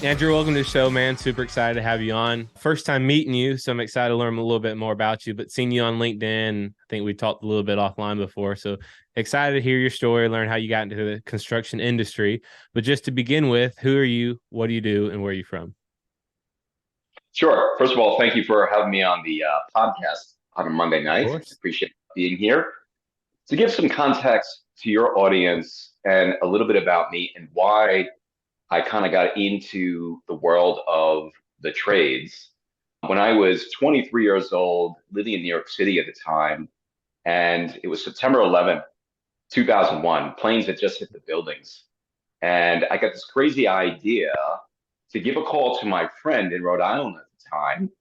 Andrew, welcome to the show, man. Super excited to have you on. First time meeting you, so I'm excited to learn a little bit more about you. But seeing you on LinkedIn, I think we talked a little bit offline before. So excited to hear your story, learn how you got into the construction industry. But just to begin with, who are you? What do you do? And where are you from? Sure. First of all, thank you for having me on the podcast on a Monday Of night. course. Appreciate being here. To give some context to your audience and a little bit about me and why I kind of got into the world of the trades. When I was 23 years old, living in New York City at the time, and it was September 11th, 2001, planes had just hit the buildings. And I got this crazy idea to give a call to my friend in Rhode Island at the time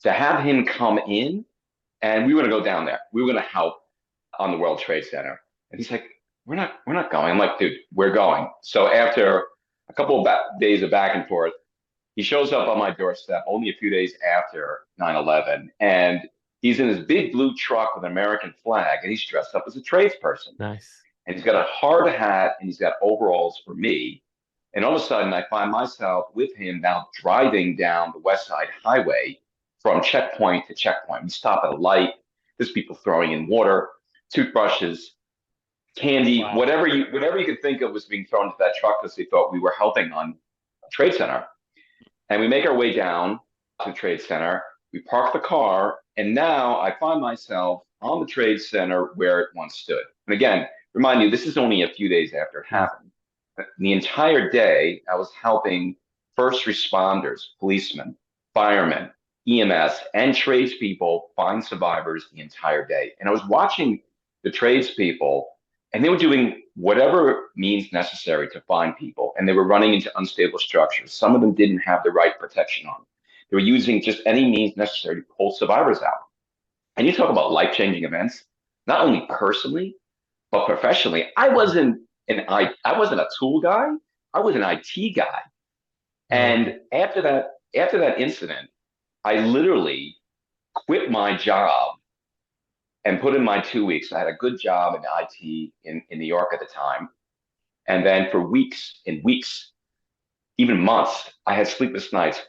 to have him come in and we were going to go down there. We were going to help on the World Trade Center. And he's like, we're not going. I'm like, dude, we're going. So after a couple of days of back and forth, he shows up on my doorstep only a few days after 9/11. And he's in his big blue truck with an American flag and he's dressed up as a tradesperson. Nice. And he's got a hard hat and he's got overalls for me. And all of a sudden, I find myself with him now driving down the West Side Highway from checkpoint to checkpoint. We stop at a light. There's people throwing in water, toothbrushes, candy, Wow. whatever you could think of was being thrown into that truck because they thought we were helping on a trade center. And we make our way down to the trade center. We park the car, and now I find myself on the trade center where it once stood. And again, remind you, this is only a few days after it Mm. happened. The entire day, I was helping first responders, policemen, firemen, EMS, and tradespeople find survivors the entire day. And I was watching the tradespeople, and they were doing whatever means necessary to find people, and they were running into unstable structures. Some of them didn't have the right protection on. They were using just any means necessary to pull survivors out. And you talk about life-changing events, not only personally, but professionally. I wasn't a tool guy. I was an IT guy. Right. And after that incident, I literally quit my job and put in my 2 weeks. I had a good job in IT in New York at the time. And then for weeks and weeks, even months, I had sleepless nights.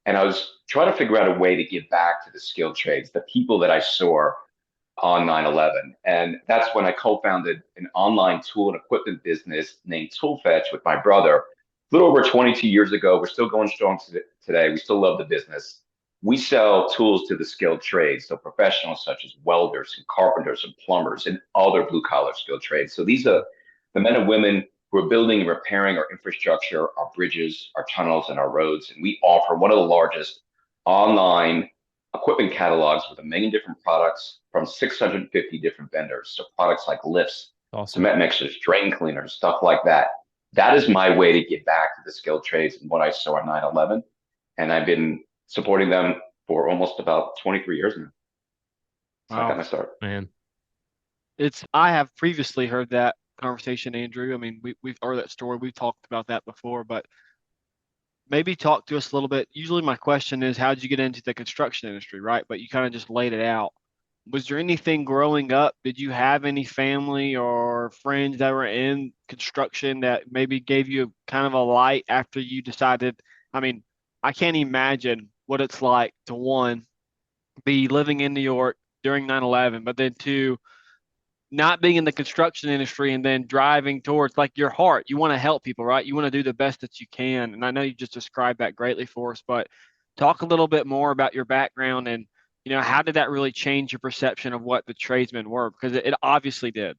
And I was trying to figure out a way to give back to the skilled trades, the people that I saw on 9/11. And that's when I co-founded an online tool and equipment business named ToolFetch with my brother. A little over 22 years ago, we're still going strong today. We still love the business. We sell tools to the skilled trades, so professionals such as welders and carpenters and plumbers and other blue collar skilled trades. So these are the men and women who are building and repairing our infrastructure, our bridges, our tunnels, and our roads. And we offer one of the largest online equipment catalogs with 1 million different products from 650 different vendors. So products like lifts, Awesome. cement mixers, drain cleaners, stuff like that. That is my way to get back to the skilled trades and what I saw on 9/11. And I've been supporting them for almost about 23 years now. So I got Wow. my start. Man. I have previously heard that conversation, Andrew. I mean, we've heard that story. We've talked about that before, but maybe talk to us a little bit. Usually my question is, how did you get into the construction industry, right? But you kind of just laid it out. Was there anything growing up? Did you have any family or friends that were in construction that maybe gave you kind of a light after you decided? I mean, I can't imagine what it's like to one, be living in New York during 9/11, but then two, not being in the construction industry and then driving towards like your heart. You want to help people, right? You want to do the best that you can. And I know you just described that greatly for us, but talk a little bit more about your background and, how did that really change your perception of what the tradesmen were? Because it obviously did.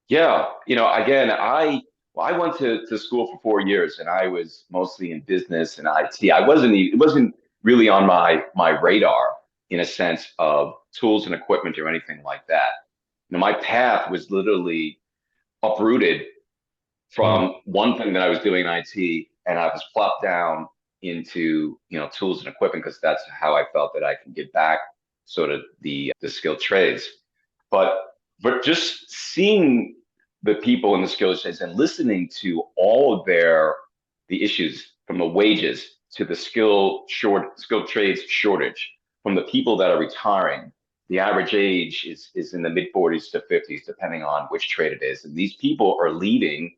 Yeah, again, I went to school for 4 years and I was mostly in business and IT. It wasn't really on my radar in a sense of tools and equipment or anything like that. My path was literally uprooted Mm. from one thing that I was doing in IT, and I was plopped down into tools and equipment because that's how I felt that I can get back sort of the skilled trades. But just seeing the people in the skilled trades and listening to all of the issues from the wages to the skilled trades shortage, from the people that are retiring. The average age is in the mid 40s to 50s, depending on which trade it is. And these people are leaving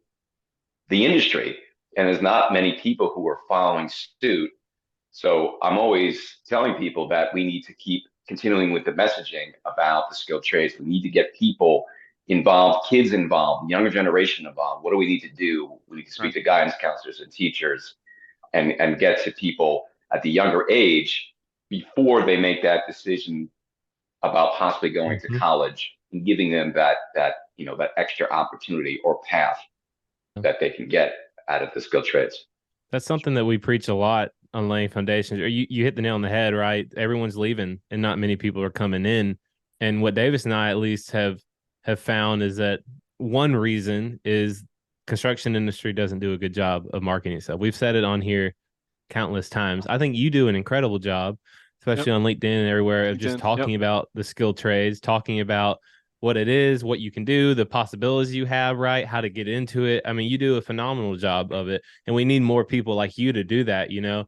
the industry. and there's not many people who are following suit. So I'm always telling people that we need to keep continuing with the messaging about the skilled trades. We need to get people involved, kids involved, younger generation involved. What do we need to do? We need to speak Right. to guidance counselors and teachers and get to people at the younger age before they make that decision about possibly going to Mhm. college and giving them that extra opportunity or path that they can get out of the skilled trades. That's something that we preach a lot on laying foundations. Or you hit the nail on the head, right? Everyone's leaving and not many people are coming in. And what Davis and I at least have found is that one reason is construction industry doesn't do a good job of marketing itself. We've said it on here countless times. I think you do an incredible job, Yep. especially on LinkedIn and everywhere, of just LinkedIn. Yep. talking about the skilled trades, talking about what it is, what you can do, the possibilities you have, right? How to get into it. I mean, you do a phenomenal job of it. And we need more people like you to do that, you know?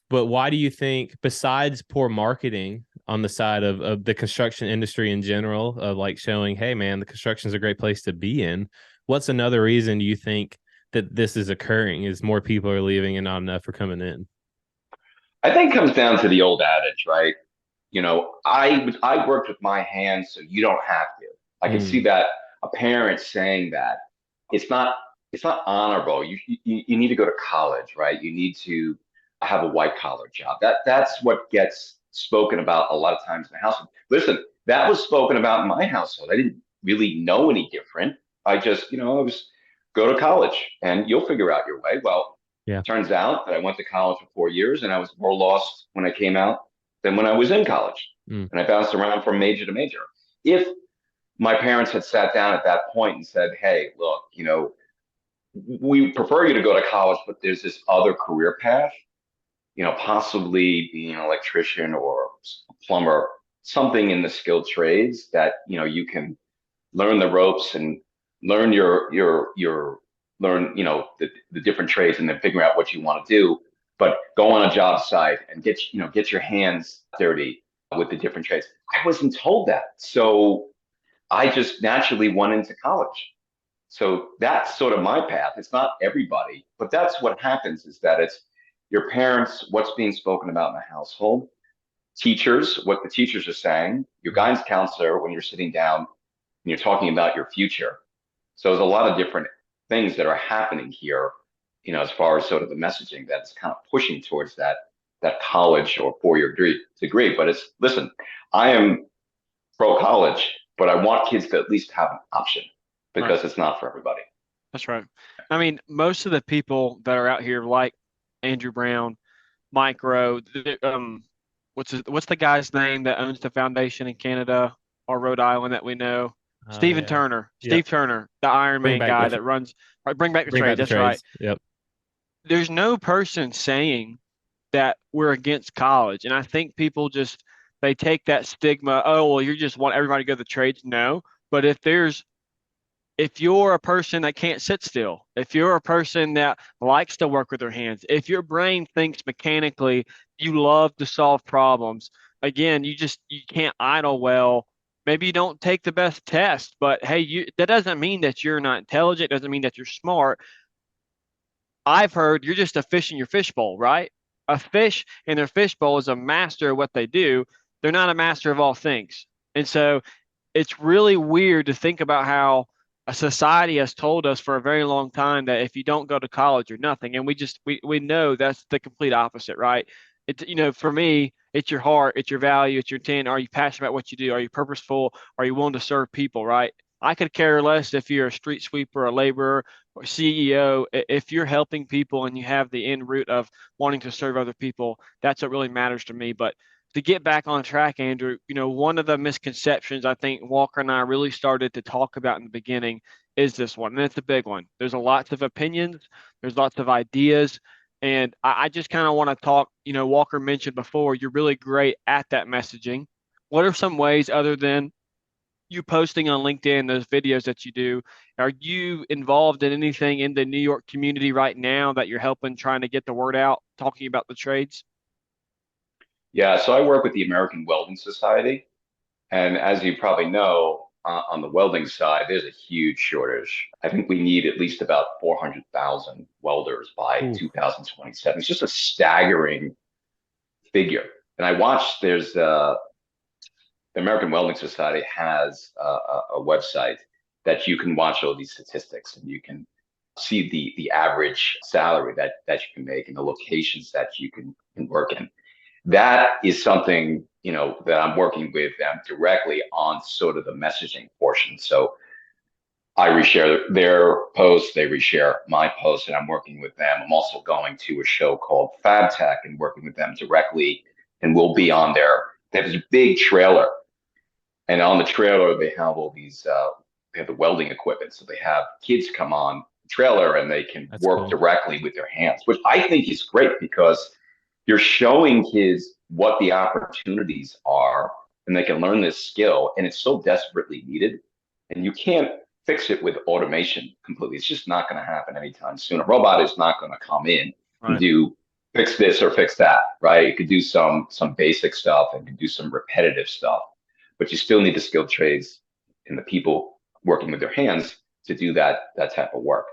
But why do you think, besides poor marketing on the side of the construction industry in general, of like showing, hey, man, the construction is a great place to be in, what's another reason you think that this is occurring, is more people are leaving and not enough are coming in? I think it comes down to the old adage, right? I worked with my hands, so you don't have to. I can see Mm, that a parent saying that it's not it's not honorable. You need to go to college, right? You need to have a white collar job. That's what gets spoken about a lot of times in the household. Listen, that was spoken about in my household. I didn't really know any different. I just, I was go to college and you'll figure out your way. Well, yeah. turns out that I went to college for 4 years and I was more lost when I came out than when I was in college. Mm, And I bounced around from major to major. If my parents had sat down at that point and said, hey, look, we prefer you to go to college, but there's this other career path, possibly being an electrician or a plumber, something in the skilled trades that, you can learn the ropes and learn learn, the different trades and then figure out what you want to do. But go on a job site and get your hands dirty with the different trades. I wasn't told that. So I just naturally went into college. So that's sort of my path. It's not everybody, but that's what happens is that it's your parents, what's being spoken about in the household, teachers, what the teachers are saying, your mm. guidance counselor when you're sitting down and you're talking about your future. So there's a lot of different things that are happening here, as far as sort of the messaging that's kind of pushing towards that college or 4 year degree. But listen, I am pro college, but I want kids to at least have an option Right. because it's not for everybody. That's right. I mean, most of the people that are out here, like Andrew Brown, Mike Rowe, what's the guy's name that owns the foundation in Canada or Rhode Island that we know? Stephen Yeah. Turner, Yep. Steve Turner, the Iron Bring Man back guy the that runs, right, bring back the bring back trade. the That's right. trades. Yep. There's no person saying that we're against college. And I think people just they take that stigma, oh, well, you just want everybody to go to the trades. No. But if you're a person that can't sit still, if you're a person that likes to work with their hands, if your brain thinks mechanically, you love to solve problems, again, you can't idle well. Maybe you don't take the best test, but hey, that doesn't mean that you're not intelligent, doesn't mean that you're smart. I've heard you're just a fish in your fishbowl, right? A fish in their fishbowl is a master of what they do. They're not a master of all things. And so it's really weird to think about how a society has told us for a very long time that if you don't go to college, you're nothing. And we know that's the complete opposite, right? It's, for me, it's your heart, it's your value, it's your intent. Are you passionate about what you do? Are you purposeful? Are you willing to serve people, right? I could care less if you're a street sweeper, a laborer, or CEO. If you're helping people and you have the end root of wanting to serve other people, that's what really matters to me. But to get back on track, Andrew, one of the misconceptions I think Walker and I really started to talk about in the beginning is this one, and it's a big one. There's a lots of opinions, there's lots of ideas, and I just kind of want to talk. Walker mentioned before, you're really great at that messaging. What are some ways other than you posting on LinkedIn, those videos that you do, are you involved in anything in the New York community right now that you're helping trying to get the word out, talking about the trades? Yeah, so I work with the American Welding Society. And as you probably know, on the welding side, there's a huge shortage. I think we need at least about 400,000 welders by Ooh. 2027. It's just a staggering figure. And I watched, the American Welding Society has a website that you can watch all these statistics and you can see the average salary that you can make and the locations that you can work in. That is something, that I'm working with them directly on sort of the messaging portion. So I reshare their posts, they reshare my posts, and I'm working with them. I'm also going to a show called Fab Tech and working with them directly, and we'll be on there. They have this big trailer, and on the trailer they have all these. They have the welding equipment, so they have kids come on the trailer and they can That's work cool. directly with their hands, which I think is great because you're showing kids what the opportunities are, and they can learn this skill, and it's so desperately needed, and you can't fix it with automation completely. It's just not going to happen anytime soon. A robot is not going to come in and Right. do fix this or fix that, right? It could do some basic stuff and could do some repetitive stuff, but you still need the skilled trades and the people working with their hands to do that type of work.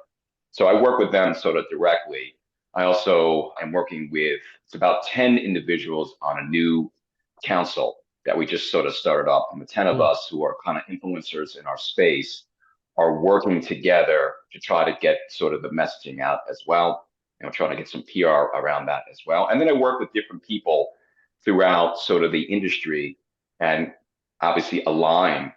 So I work with them sort of directly. I also am working with, it's about 10 individuals on a new council that we just sort of started up, and the 10 of Cool. us who are kind of influencers in our space are working together to try to get sort of the messaging out as well, trying to get some PR around that as well. And then I work with different people throughout sort of the industry and obviously align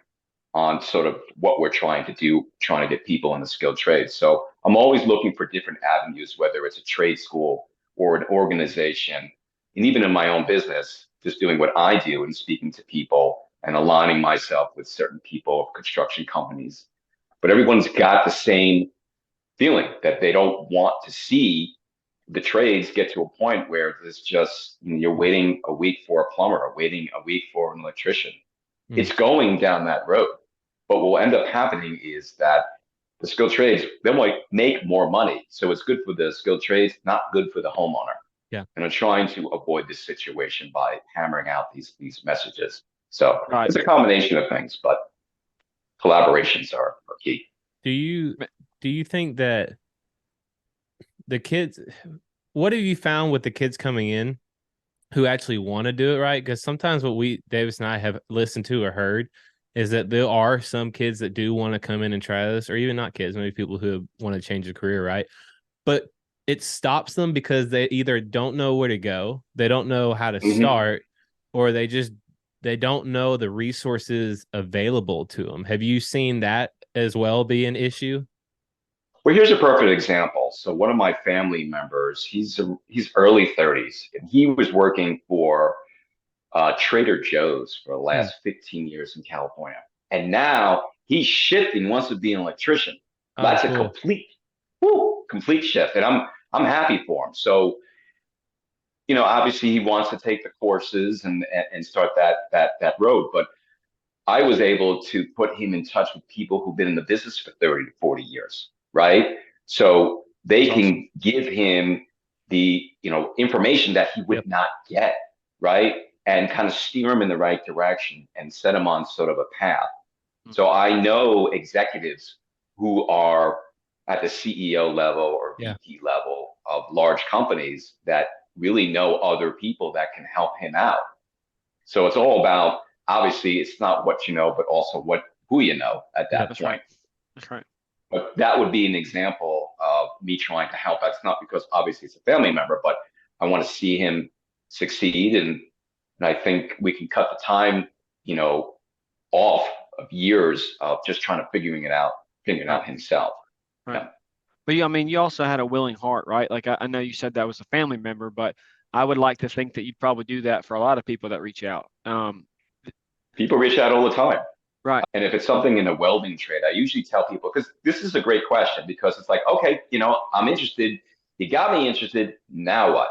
on sort of what we're trying to do, trying to get people in the skilled trades. So I'm always looking for different avenues, whether it's a trade school or an organization, and even in my own business, just doing what I do and speaking to people and aligning myself with certain people of construction companies. But everyone's got the same feeling that they don't want to see the trades get to a point where it's just, you're waiting a week for a plumber, or waiting a week for an electrician. It's going down that road. But what will end up happening is that the skilled trades, they might make more money. So it's good for the skilled trades, not good for the homeowner. Yeah. And I'm trying to avoid this situation by hammering out these messages. So Right. it's a combination of things, but collaborations are key. Do you think that the kids, what have you found with the kids coming in who actually want to do it right? Because sometimes what Davis and I have listened to or heard is that there are some kids that do want to come in and try this, or even not kids, maybe people who want to change their career, right? But it stops them because they either don't know where to go, they don't know how to start, or they don't know the resources available to them. Have you seen that as well be an issue? Well, here's a perfect example. So one of my family members, he's early 30s, and he was working for Trader Joe's for the last 15 years in California. And now he's shifting, wants to be an electrician. That's cool. a complete shift. And I'm happy for him. So, obviously he wants to take the courses and start that road. But I was able to put him in touch with people who've been in the business for 30 to 40 years, right? So they can give him the, information that he would not get, right? And kind of steer him in the right direction and set him on sort of a path. So I know executives who are at the CEO level or VP level of large companies that really know other people that can help him out. So it's all about, obviously, it's not what you know, but also who you know at that point. Right. That's right. But that would be an example of me trying to help. That's not because obviously it's a family member, but I want to see him succeed. And I think we can cut the time, off of years of just trying to figuring it out himself. Right. Yeah. But you also had a willing heart, right? Like I know you said that was a family member, but I would like to think that you'd probably do that for a lot of people that reach out. People reach out all the time. Right. And if it's something in the welding trade, I usually tell people, because this is a great question, because it's like, okay, I'm interested. You got me interested. Now what?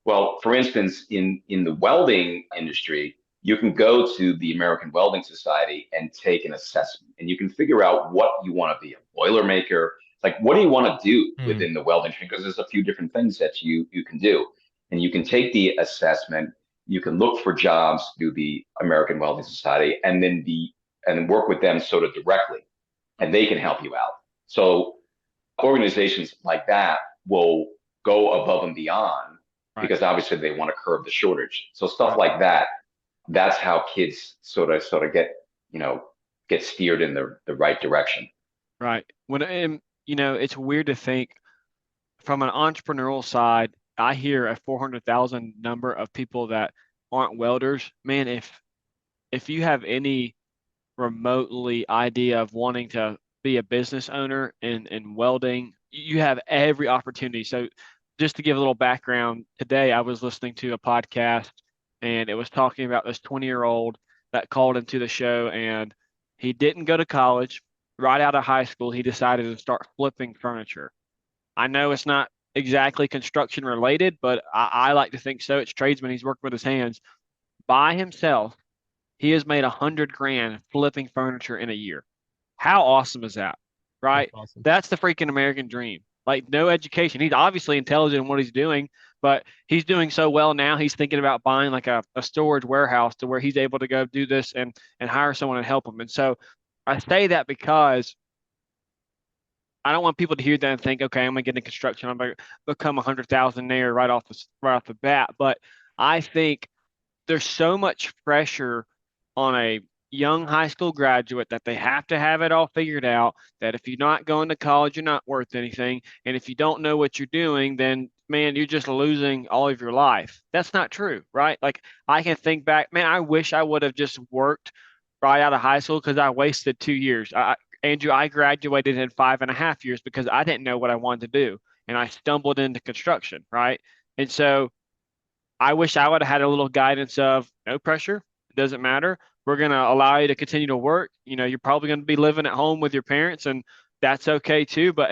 Well, for instance, in the welding industry, you can go to the American Welding Society and take an assessment, and you can figure out what you want to be, a Boilermaker. Like, what do you want to do within the welding trade? Because there's a few different things that you can do. And you can take the assessment, you can look for jobs through the American Welding Society, and then the and work with them sort of directly, and they can help you out. So organizations like that will go above and beyond because obviously they want to curb the shortage. So stuff like that, that's how kids sort of get, get steered in the right direction. Right. It's weird to think from an entrepreneurial side. I hear a 400,000 number of people that aren't welders. Man, if you have any remotely idea of wanting to be a business owner in welding, you have every opportunity. So just to give a little background, today I was listening to a podcast and it was talking about this 20-year-old that called into the show, and he didn't go to college. Right out of high school, he decided to start flipping furniture. I know it's not exactly construction related, but I like to think so. It's tradesman. He's working with his hands. By himself, he has made 100 grand flipping furniture in a year. How awesome is that? Right? That's awesome. That's the freaking American dream. Like, no education. He's obviously intelligent in what he's doing, but he's doing so well now. He's thinking about buying like a storage warehouse to where he's able to go do this and hire someone and help him. And so I say that because I don't want people to hear that and think, okay, I'm gonna get into construction, I'm gonna become 100,000 there right off the bat. But I think there's so much pressure on a young high school graduate that they have to have it all figured out, that if you're not going to college, you're not worth anything. And if you don't know what you're doing, then man, you're just losing all of your life. That's not true, right? Like, I can think back, man, I wish I would have just worked right out of high school because I wasted 2 years. Andrew, I graduated in 5.5 years because I didn't know what I wanted to do. And I stumbled into construction, right? And so I wish I would have had a little guidance of no pressure. It doesn't matter. We're going to allow you to continue to work. You're probably going to be living at home with your parents, and that's okay too. But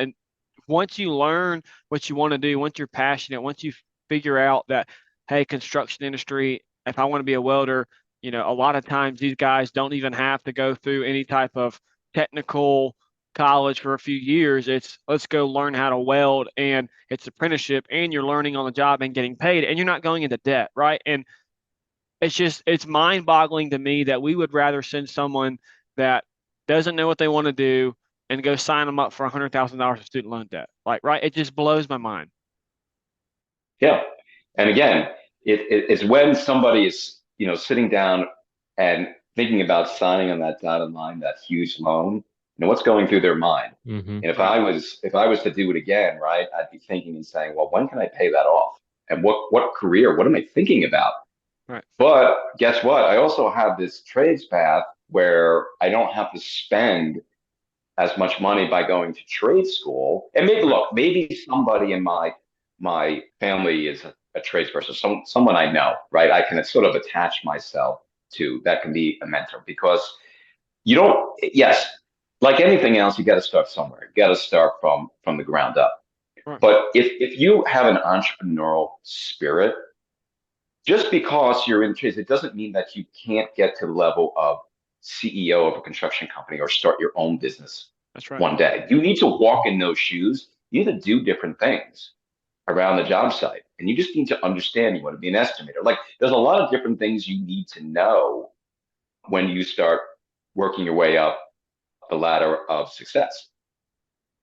once you learn what you want to do, once you're passionate, once you figure out that, hey, construction industry, if I want to be a welder, a lot of times these guys don't even have to go through any type of technical college for a few years. It's let's go learn how to weld, and it's apprenticeship, and you're learning on the job and getting paid, and you're not going into debt, right? And it's mind-boggling to me that we would rather send someone that doesn't know what they want to do and go sign them up for $100,000 of student loan debt. Like, right? It just blows my mind. Yeah, and again, it's when somebody is sitting down and thinking about signing on that dotted line, that huge loan, what's going through their mind. Mm-hmm. And if I was to do it again, right, I'd be thinking and saying, well, when can I pay that off? And what career? What am I thinking about? Right. But guess what? I also have this trades path where I don't have to spend as much money by going to trade school. And maybe somebody in my family is a tradesperson, someone I know, right? I can sort of attach myself to that can be a mentor, because yes, like anything else, you got to start somewhere. You got to start from the ground up. Right. But if you have an entrepreneurial spirit, just because you're in trades, it doesn't mean that you can't get to the level of CEO of a construction company or start your own business. That's right. One day. You need to walk in those shoes. You need to do different things around the job site. And you just need to understand you want to be an estimator. Like, there's a lot of different things you need to know when you start working your way up the ladder of success.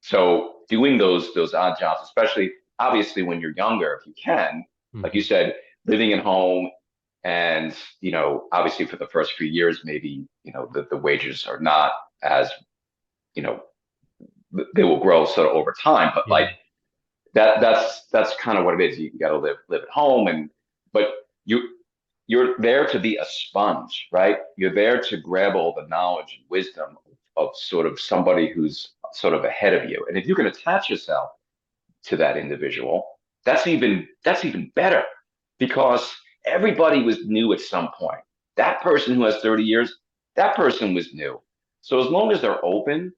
So doing those odd jobs, especially obviously when you're younger, if you can, like you said, living at home, and obviously for the first few years, maybe the wages are not as they will grow sort of over time, but like that's kind of what it is. You got to live at home, but you're there to be a sponge, right? You're there to grab all the knowledge and wisdom of sort of somebody who's sort of ahead of you. And if you can attach yourself to that individual, that's even better, because everybody was new at some point. That person who has 30 years, that person was new. So as long as they're open,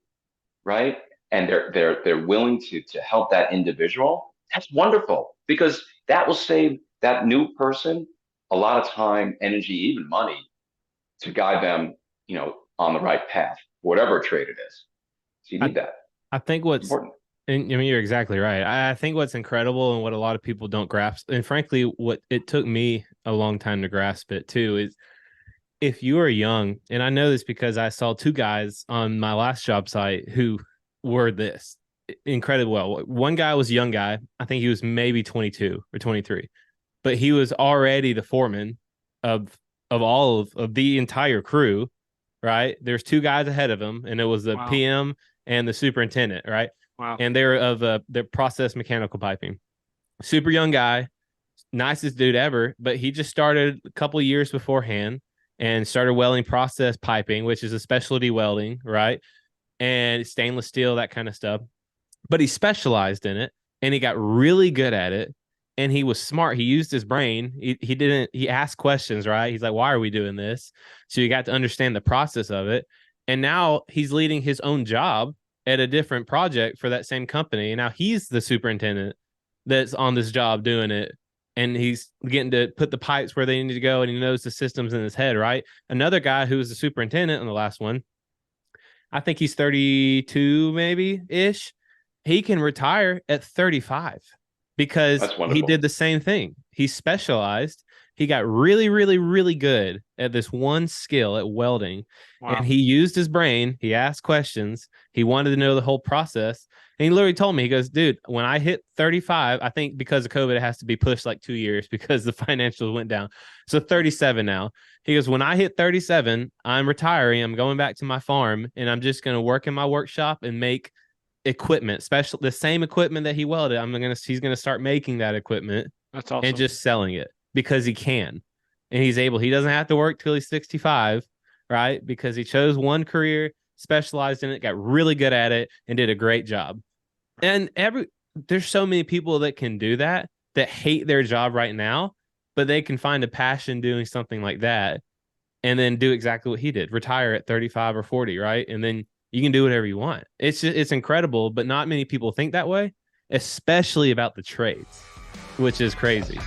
right, and they're willing to help that individual, that's wonderful, because that will save that new person a lot of time, energy, even money, to guide them, on the right path, whatever trade it is. So you need that. I think what's important. And you're exactly right. I think what's incredible and what a lot of people don't grasp, and frankly, what it took me a long time to grasp it too, is if you are young, and I know this because I saw two guys on my last job site who were this incredibly well. One guy was a young guy. I think he was maybe 22 or 23, but he was already the foreman of all of the entire crew, right? There's two guys ahead of him, and it was the Wow. PM and the superintendent, right? Wow. And they're of the process mechanical piping. Super young guy, nicest dude ever, but he just started a couple of years beforehand and started welding process piping, which is a specialty welding, right? And stainless steel, that kind of stuff. But he specialized in it and he got really good at it. And he was smart. He used his brain. He asked questions, right? He's like, why are we doing this? So you got to understand the process of it. And now he's leading his own job at a different project for that same company. And now he's the superintendent that's on this job doing it. And he's getting to put the pipes where they need to go. And he knows the systems in his head, right? Another guy who was the superintendent on the last one, I think he's 32 maybe ish. He can retire at 35 because he did the same thing. He specialized. He got really, really, really good at this one skill at welding. Wow. And he used his brain. He asked questions. He wanted to know the whole process. And he literally told me, he goes, dude, when I hit 35, I think because of COVID, it has to be pushed like 2 years because the financials went down. So 37 now. He goes, when I hit 37, I'm retiring. I'm going back to my farm and I'm just going to work in my workshop and make equipment, the same equipment that he welded. He's going to start making that equipment. That's awesome. And just selling it because he can. And he's able, he doesn't have to work till he's 65, right? Because he chose one career, specialized in it, got really good at it, and did a great job. And there's so many people that can do that hate their job right now, but they can find a passion doing something like that and then do exactly what he did, retire at 35 or 40, right? And then you can do whatever you want. It's incredible, but not many people think that way, especially about the trades, which is crazy.